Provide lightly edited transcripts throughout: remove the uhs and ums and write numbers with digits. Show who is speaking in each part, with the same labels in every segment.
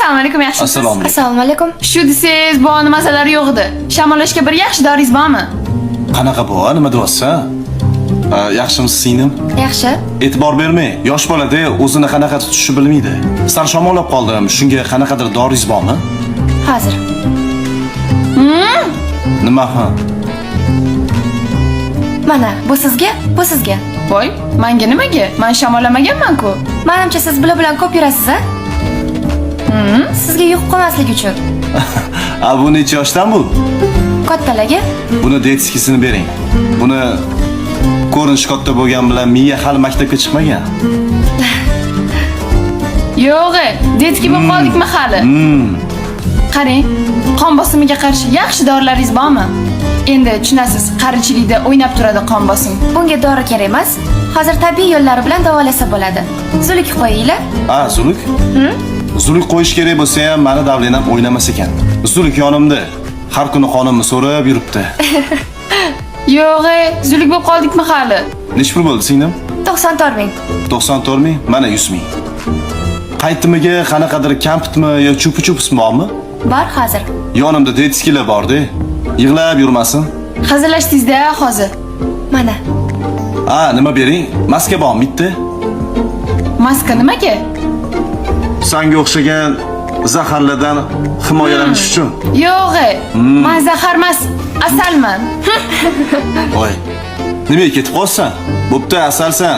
Speaker 1: Assalomu alaykum, yaxshimisiz?
Speaker 2: Assalomu alaykum.
Speaker 3: Assalomu alaykum.
Speaker 1: Shu desangiz, bu masalari yo'q edi. Shamollashga bir yaxshi doringiz bormi?
Speaker 2: Qanaqa bu? Nima deyapsan? Yaxshimisiz singlim?
Speaker 3: Yaxshi.
Speaker 2: E'tibor bermang. Yosh bolada o'zini qanaqa tutishni bilmaydi. Sal shamollab qoldim. Shunga qanaqadir doringiz bormi?
Speaker 3: Hozir.
Speaker 2: Nima ha?
Speaker 3: Mana, bu sizga, bu sizga.
Speaker 1: Voy, menga nimaga? Men shamollamaganman-ku.
Speaker 3: Menimcha siz bilan ko'p yurasiz, a? Sizga yuqib qolmaslik uchun.
Speaker 2: Bu necha yoshdan bu?
Speaker 3: Kattalarga?
Speaker 2: Buni detskisini bering. Buni ko'rinish katta bo'lgan bilan miya hali maktabga chiqmagan.
Speaker 1: Yo'q, detki bo'lib qoldikmi hali? Qarang, qon bosimiga qarshi yaxshi dorilaringiz bormi? Endi tushunasiz, qarichilikda o'ynab turadi qon bosim.
Speaker 3: Bunga dori kerak emas. Hozir tabiiy yo'llari bilan davolasa bo'ladi. Zuluk qo'yinglar.
Speaker 2: Zuluk? Zuluk qo'yish kerak bo'lsa ham, meni davlenam o'ynamas ekan. Zuluk yonimda. Har kuni qonimni so'rab yuribdi.
Speaker 1: Yo'q, zuluk bo'lib qoldikmi hali?
Speaker 2: Nech pul bo'ldi singlim?
Speaker 3: 94 ming.
Speaker 2: 94 ming, mana 100 ming. Qaytimiga qanaqadir kampitmi yo chupi-chupismi bormi?
Speaker 3: Bor hozir.
Speaker 2: Yonimda detskilar bor-da. Yig'lab yurmasin.
Speaker 1: Hazillashdingiz-da hozir.
Speaker 3: Mana.
Speaker 2: Nima bering? Maska bormi bitta?
Speaker 1: Maska nimaga?
Speaker 2: Sanga o'xshagan zaharlardan himoyalanish uchun.
Speaker 1: Yo'q, men zahar emas, asalman.
Speaker 2: Voy. Nimaga ketib qolsan? Bo'pti, asalsan.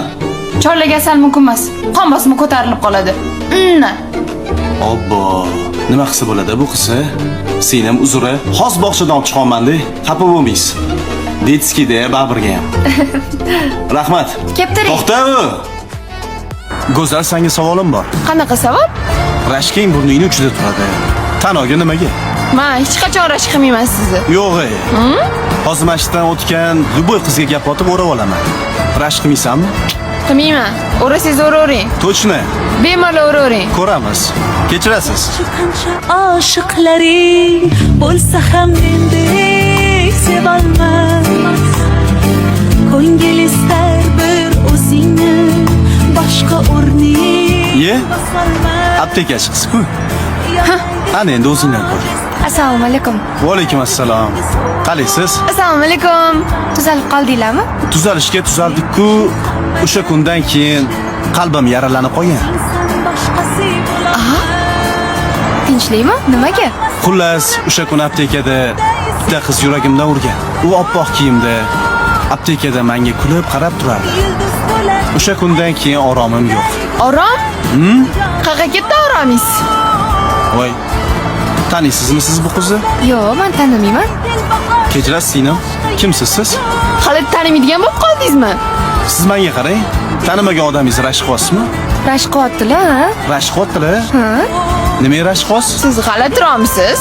Speaker 1: Chorlaga asal mumkin emas. Qon bosimi ko'tarilib qoladi.
Speaker 2: Obbo. Nima qilsa bo'ladi bu qiz? Singlim uzri, xos bog'chadan olib chiqaman-da. Xafa bo'lmaysiz. Detskida babrga ham. Rahmat.
Speaker 3: Keptiring.
Speaker 2: To'xta. Go'zal, senga savolim bor.
Speaker 1: Qanaqa savol?
Speaker 2: Rashking burningning uchida turadi. Tanoga nimaga?
Speaker 1: Men hech qachon rashk qilmayman sizni.
Speaker 2: Yo'q. Hozir mashqdan o'tgan duboy qizga gap otib o'rab olaman. Rashk qilmaysanmi?
Speaker 1: Qilmayman. O'rasangiz o'ravering.
Speaker 2: Точно.
Speaker 1: Bemalol o'ravering.
Speaker 2: Ko'ramiz. Kechirasiz.
Speaker 4: Oshiqlaring bo'lsa ham mendek sevolmas. Ko'ngil istar bir o'zingni boshqa o'rning.
Speaker 2: Ye? Aptekachi qiz-ku. Ana endi o'zingdan ko'r.
Speaker 3: Assalomu alaykum.
Speaker 2: Va alaykum assalom. Qalaysiz?
Speaker 1: Assalomu alaykum.
Speaker 3: Tuzalib qoldinglarmi?
Speaker 2: Tuzalishga tuzaldik-ku. O'sha kundan keyin qalbim yaralanib qolgan.
Speaker 3: Tinchlikmi? Nimaga?
Speaker 2: Xullas, o'sha kun aptekada bitta qiz yuragimdan urgan. U oppoq kiyimda aptekada menga kulib qarab turardi. O'sha kundan keyin oromim yo'q.
Speaker 1: Orom? Qayerga ketdi oromingiz?
Speaker 2: Voy. Taniysizmi siz bu qizni?
Speaker 3: Yo'q, men tanimayman.
Speaker 2: Kechirasiz singlim. Kimsiz siz?
Speaker 1: Hali tanimaydigan bo'lib qoldingizmi?
Speaker 2: Siz menga qarang. Tanimagan odamingiz rashk qilasizmi?
Speaker 3: Rashk qilyaptilar, ha?
Speaker 2: Rashk qilyaptilar?
Speaker 3: Ha?
Speaker 2: Nimaga rashk qilasiz?
Speaker 1: Siz g'alati turibsiz.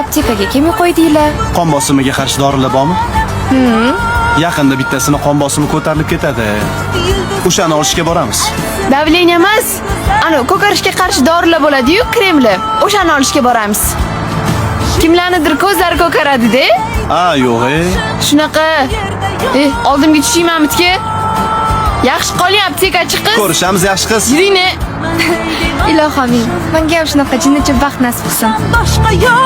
Speaker 3: Aptekaga kim qo'ydinglar?
Speaker 2: Qon bosimiga qarshi dorilar bormi? Yaqinda bittasini qon bosimi ko'tarilib ketadi. O'shani olishga boramiz.
Speaker 1: Davleniya emas, ana ko'karishga qarshi dorilar bo'ladi-yu, kremli. O'shani olishga boramiz. Kimlarnidir ko'zlari ko'karadi-da?
Speaker 2: Yo'q.
Speaker 1: Shunaqa. Oldimga tushiymanmi-ki? Yaxshi qoling, aptekachi qiz.
Speaker 2: Ko'rishamiz, yaxshi qiz.
Speaker 1: Yuring-ne.
Speaker 3: Ilohim, menga ham shunaqa jinnicha baxt nasib qilsin.
Speaker 4: Boshqa yo'q.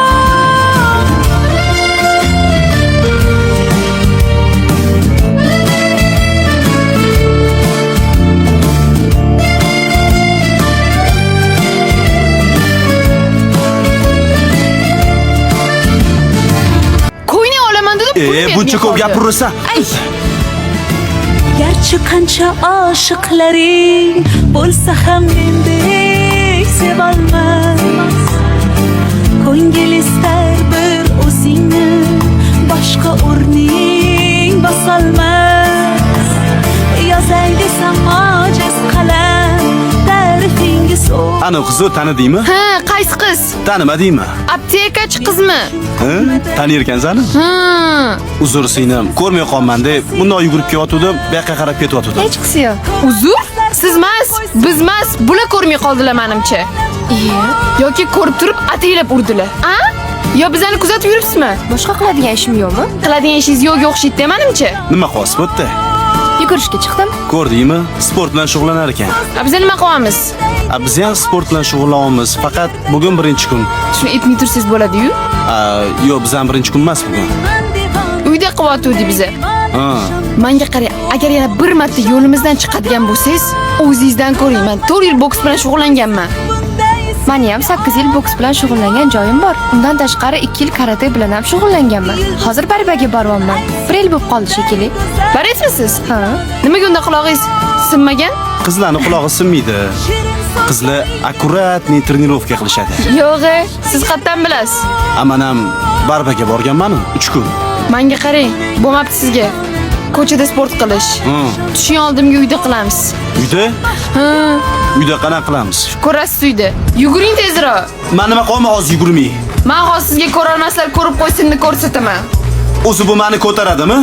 Speaker 1: Qo'yni olaman dedim.
Speaker 2: Buncha ko'p gapirasan.
Speaker 4: Garchi qancha oshiqlaring bo'lsa ham mendek sevolmas. Ko'ngil istar bir o'zingni boshqa o'rning bosolmas. Yozay desam ojiz qalam ta'rifingiz so'z.
Speaker 2: Ana qizni tanidingmi?
Speaker 1: Ha, qaysi qiz?
Speaker 2: Tanimadingmi?
Speaker 1: Aptekachi qizmi?
Speaker 2: Tanirkansan? Uzr singlim, ko'rmay qolman deb bundoq yugurib kelayotgandim, bu yoqqa qarab ketyotgandim.
Speaker 3: Hech qisi yo'q.
Speaker 1: Uzr? Siz emas, biz emas, bular ko'rmay qoldilar menimcha. Yoki ko'rib turib ataylab urdilar. Yo bizani kuzatib yuribsizmi?
Speaker 3: Boshqa qiladigan ishim yo'qmi?
Speaker 1: Qiladigan ishingiz yo'q o'xshaydi menimcha.
Speaker 2: Nima qilyapsiz bu yerda?
Speaker 3: yugurishga chiqdim.
Speaker 2: Ko'rdingmi? Sport bilan shug'ullanar ekan.
Speaker 1: Biz nima qilyapmiz?
Speaker 2: Biz ham sport bilan shug'ullanamiz. Faqat bugun birinchi kun.
Speaker 1: Shuni aytmay tursangiz bo'ladi-yu.
Speaker 2: Yo'q, biz ham birinchi kun emas bugun.
Speaker 1: Uyda qilyapti biza.
Speaker 2: Ha.
Speaker 1: Menga qarang, agar yana bir marta yo'limizdan chiqadigan bo'lsangiz, o'zingizdan ko'ring. Men 4 yil boks bilan shug'ullanganman.
Speaker 3: Meni ham 8 yil boks bilan shug'ullangan joyim bor. Undan tashqari 2 yil karate bilan ham shug'ullanganman. Hozir barbaga boryapman. 1 yil bo'lib qoldi shekilli.
Speaker 1: Boryapmisiz?
Speaker 3: Ha.
Speaker 1: Nimaga unda qulog'ingiz sinmagan?
Speaker 2: Qizlarning qulog'i sinmaydi. Qizlar akkuratni trenirovka qilishadi.
Speaker 1: Yo'q, siz qayerdan bilasiz?
Speaker 2: Men ham barbaga borganman-ku 3 kun.
Speaker 1: Menga qarang, bo'lmabdi sizga. Ko'chada sport qilish. Tushing oldimga uyda qilamiz.
Speaker 2: Uyda?
Speaker 1: Ha,
Speaker 2: Uyda qanaqa qilamiz?
Speaker 1: ko'rasiz uyda. Yuguring tezroq.
Speaker 2: Men nima qilaman hozir yugurmay?
Speaker 1: Men hozir sizga ko'rolmaslar ko'rib qo'ysinni ko'rsataman.
Speaker 2: O'zi bu meni ko'taradimi?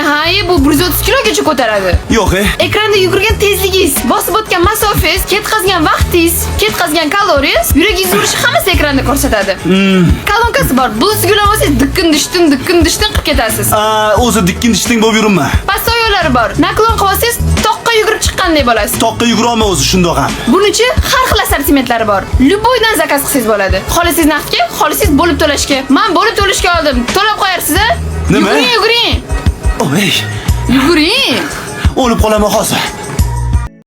Speaker 1: Ha, bu 130 kilogacha ko'taradi.
Speaker 2: Yo'q,
Speaker 1: Ekranda yugurgan tezligingiz, bosib o'tgan masofangiz, ketkazgan vaqtingiz, ketkazgan kaloriyangiz, yuragingiz urishi hammasi ekranda ko'rsatadi. Kolonkasi bor. Bu sigirlar bo'lsangiz dikkin dishtin qilib ketasiz.
Speaker 2: O'zi dikkin bo'lib yuribmi?
Speaker 1: Pastda yo'llari bor. Naklon qilsangiz toqqa yugurib chiqqanday bo'lasiz.
Speaker 2: Toqqa yugura olma o'zi shundoq ham.
Speaker 1: Buning uchun har xil assortimentlari bor. Luboydan zakaz qilsangiz bo'ladi. Xohlasangiz naqdga, xohlasangiz bo'lib to'lashga. Men bo'lib to'lashga oldim. To'lab qo'yarsiz-a?
Speaker 2: Nima?
Speaker 1: Yuguring.
Speaker 2: Oy,
Speaker 1: Yuguring.
Speaker 2: o'lib qolaman hozir.